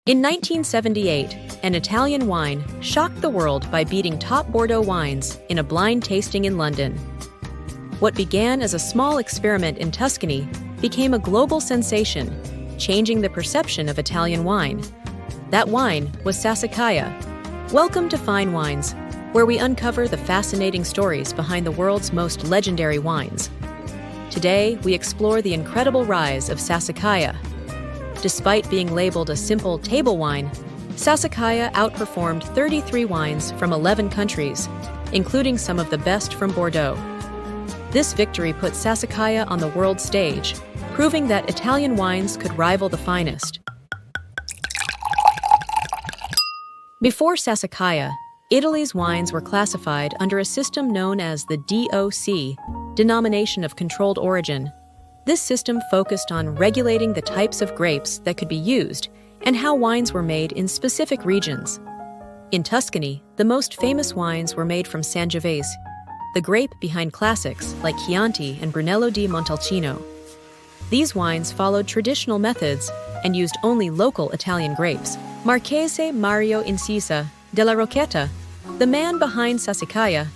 In 1978, an Italian wine shocked the world by beating top Bordeaux wines in a blind tasting in London. What began as a small experiment in Tuscany became a global sensation, changing the perception of Italian wine. That wine was Sassicaia. Welcome to Fine Wines, where we uncover the fascinating stories behind the world's most legendary wines. Today, we explore the incredible rise of Sassicaia. Despite being labeled a simple table wine, Sassicaia outperformed 33 wines from 11 countries, including some of the best from Bordeaux. This victory put Sassicaia on the world stage, proving that Italian wines could rival the finest. Before Sassicaia, Italy's wines were classified under a system known as the DOC, Denomination of Controlled Origin. This system focused on regulating the types of grapes that could be used and how wines were made in specific regions. In Tuscany, the most famous wines were made from Sangiovese, the grape behind classics like Chianti and Brunello di Montalcino. These wines followed traditional methods and used only local Italian grapes. Marchese Mario Incisa, della Rocchetta, the man behind Sassicaia,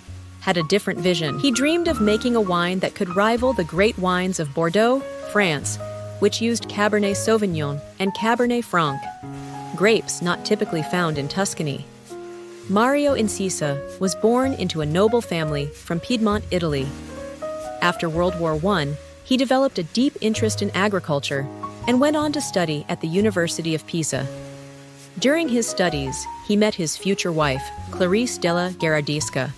had a different vision. He dreamed of making a wine that could rival the great wines of Bordeaux, France, which used Cabernet Sauvignon and Cabernet Franc, grapes not typically found in Tuscany. Mario Incisa was born into a noble family from Piedmont, Italy. After World War I, he developed a deep interest in agriculture and went on to study at the University of Pisa. During his studies, he met his future wife, Clarice della Gherardisca,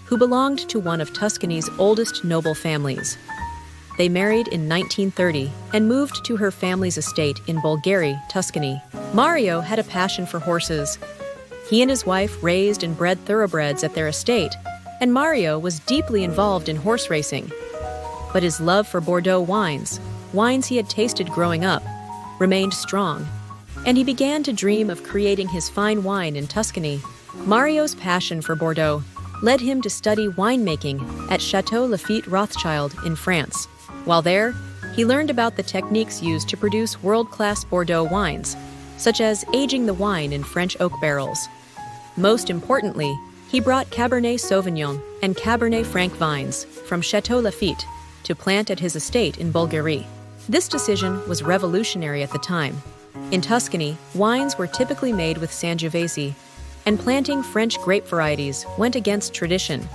who belonged to one of Tuscany's oldest noble families. They married in 1930 and moved to her family's estate in Bolgheri, Tuscany. Mario had a passion for horses. He and his wife raised and bred thoroughbreds at their estate, and Mario was deeply involved in horse racing. But his love for Bordeaux wines he had tasted growing up, remained strong, and he began to dream of creating his fine wine in Tuscany. Mario's passion for Bordeaux led him to study winemaking at Chateau Lafite Rothschild in France. While there, he learned about the techniques used to produce world-class Bordeaux wines, such as aging the wine in French oak barrels. Most importantly, he brought Cabernet Sauvignon and Cabernet Franc vines from Chateau Lafite to plant at his estate in Bolgheri. This decision was revolutionary at the time. In Tuscany, wines were typically made with Sangiovese, and planting French grape varieties went against tradition.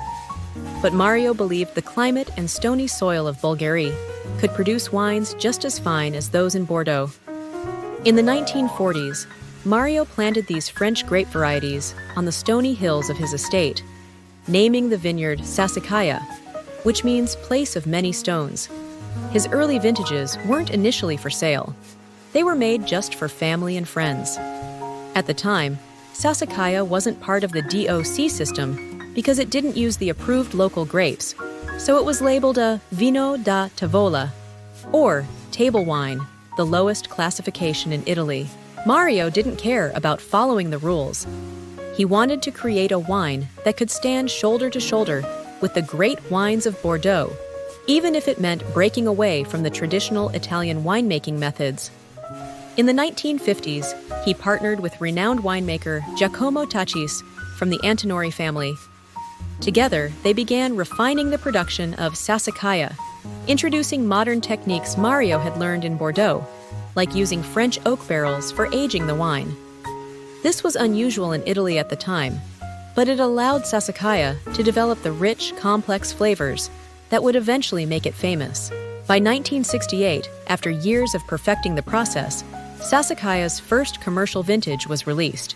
But Mario believed the climate and stony soil of Bolgheri could produce wines just as fine as those in Bordeaux. In the 1940s, Mario planted these French grape varieties on the stony hills of his estate, naming the vineyard Sassicaia, which means place of many stones. His early vintages weren't initially for sale. They were made just for family and friends. At the time, Sassicaia wasn't part of the DOC system because it didn't use the approved local grapes, so it was labeled a vino da tavola, or table wine, the lowest classification in Italy. Mario didn't care about following the rules. He wanted to create a wine that could stand shoulder to shoulder with the great wines of Bordeaux, even if it meant breaking away from the traditional Italian winemaking methods. In the 1950s, he partnered with renowned winemaker Giacomo Tachis from the Antinori family. Together, they began refining the production of Sassicaia, introducing modern techniques Mario had learned in Bordeaux, like using French oak barrels for aging the wine. This was unusual in Italy at the time, but it allowed Sassicaia to develop the rich, complex flavors that would eventually make it famous. By 1968, after years of perfecting the process, Sassicaia's first commercial vintage was released.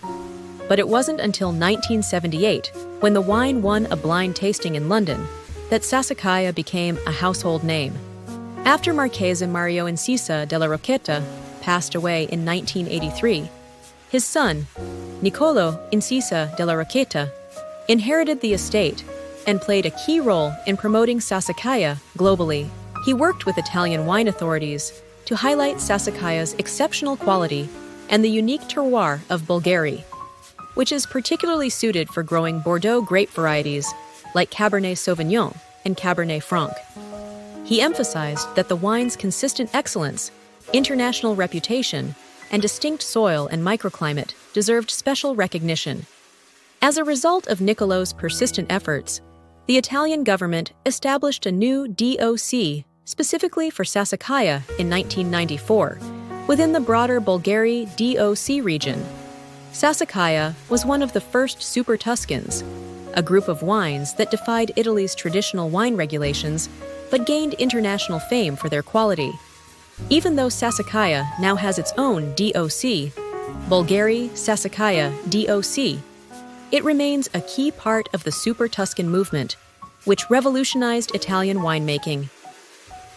But it wasn't until 1978, when the wine won a blind tasting in London, that Sassicaia became a household name. After Marchese Mario Incisa della Rocchetta passed away in 1983, his son, Niccolò Incisa della Rocchetta, inherited the estate and played a key role in promoting Sassicaia globally. He worked with Italian wine authorities to highlight Sassicaia's exceptional quality and the unique terroir of Bolgheri, which is particularly suited for growing Bordeaux grape varieties like Cabernet Sauvignon and Cabernet Franc. He emphasized that the wine's consistent excellence, international reputation, and distinct soil and microclimate deserved special recognition. As a result of Niccolò's persistent efforts, the Italian government established a new DOC specifically for Sassicaia in 1994, within the broader Bolgheri DOC region. Sassicaia was one of the first Super Tuscans, a group of wines that defied Italy's traditional wine regulations but gained international fame for their quality. Even though Sassicaia now has its own DOC, Bolgheri Sassicaia DOC, it remains a key part of the Super Tuscan movement, which revolutionized Italian winemaking.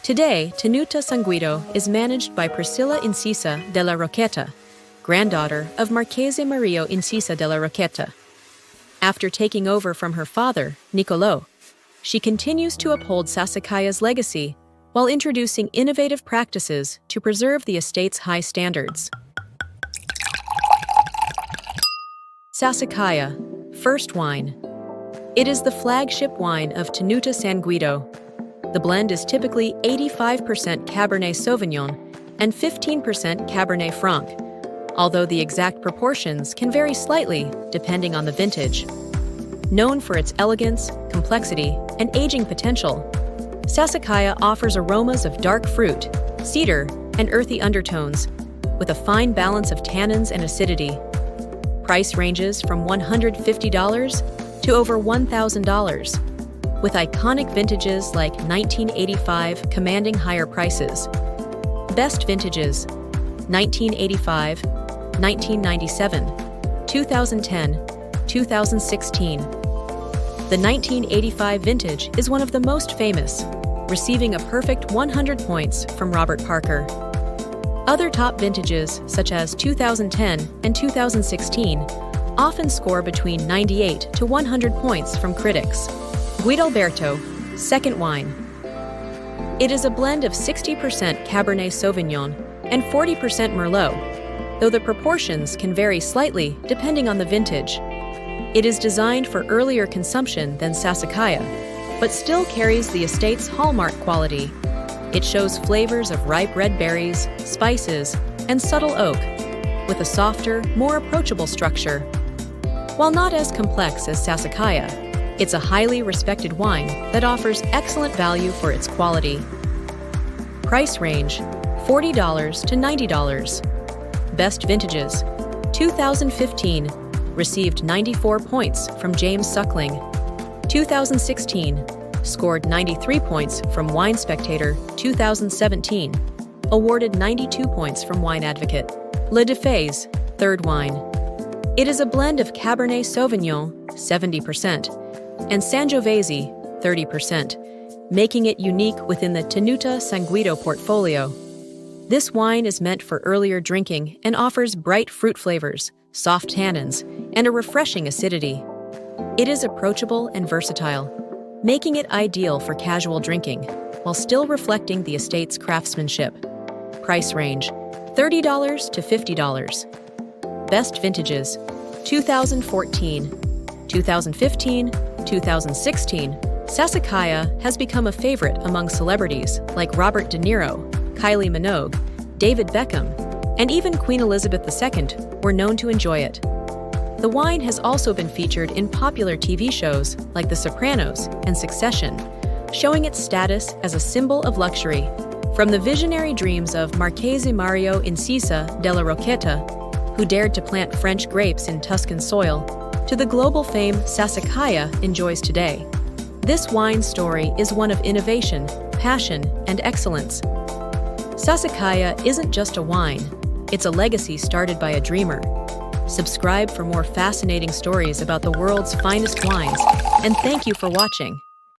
Today, Tenuta San Guido is managed by Priscilla Incisa della Rocchetta, granddaughter of Marchese Mario Incisa della Rocchetta. After taking over from her father, Niccolò, she continues to uphold Sassicaia's legacy while introducing innovative practices to preserve the estate's high standards. Sassicaia, first wine. It is the flagship wine of Tenuta San Guido. The blend is typically 85% Cabernet Sauvignon and 15% Cabernet Franc, although the exact proportions can vary slightly depending on the vintage. Known for its elegance, complexity, and aging potential, Sassicaia offers aromas of dark fruit, cedar, and earthy undertones, with a fine balance of tannins and acidity. Price ranges from $150 to over $1,000, with iconic vintages like 1985 commanding higher prices. Best vintages: 1985, 1997, 2010, 2016. The 1985 vintage is one of the most famous, receiving a perfect 100 points from Robert Parker. Other top vintages, such as 2010 and 2016, often score between 98 to 100 points from critics. Guidalberto, second wine. It is a blend of 60% Cabernet Sauvignon and 40% Merlot, though the proportions can vary slightly depending on the vintage. It is designed for earlier consumption than Sassicaia, but still carries the estate's hallmark quality. It shows flavors of ripe red berries, spices, and subtle oak, with a softer, more approachable structure. While not as complex as Sassicaia, it's a highly respected wine that offers excellent value for its quality. Price range: $40 to $90. Best vintages: 2015, received 94 points from James Suckling. 2016, scored 93 points from Wine Spectator. 2017, awarded 92 points from Wine Advocate. Le Defay's, third wine. It is a blend of Cabernet Sauvignon, 70%, and Sangiovese, 30%, making it unique within the Tenuta San Guido portfolio. This wine is meant for earlier drinking and offers bright fruit flavors, soft tannins, and a refreshing acidity. It is approachable and versatile, making it ideal for casual drinking, while still reflecting the estate's craftsmanship. Price range: $30 to $50. Best vintages: 2014, 2015, 2016. Sassicaia has become a favorite among celebrities like Robert De Niro, Kylie Minogue, David Beckham, and even Queen Elizabeth II were known to enjoy it. The wine has also been featured in popular TV shows like The Sopranos and Succession, showing its status as a symbol of luxury. From the visionary dreams of Marchese Mario Incisa della Rocchetta, who dared to plant French grapes in Tuscan soil, to the global fame Sassicaia enjoys today. This wine story is one of innovation, passion, and excellence. Sassicaia isn't just a wine, it's a legacy started by a dreamer. Subscribe for more fascinating stories about the world's finest wines, and thank you for watching.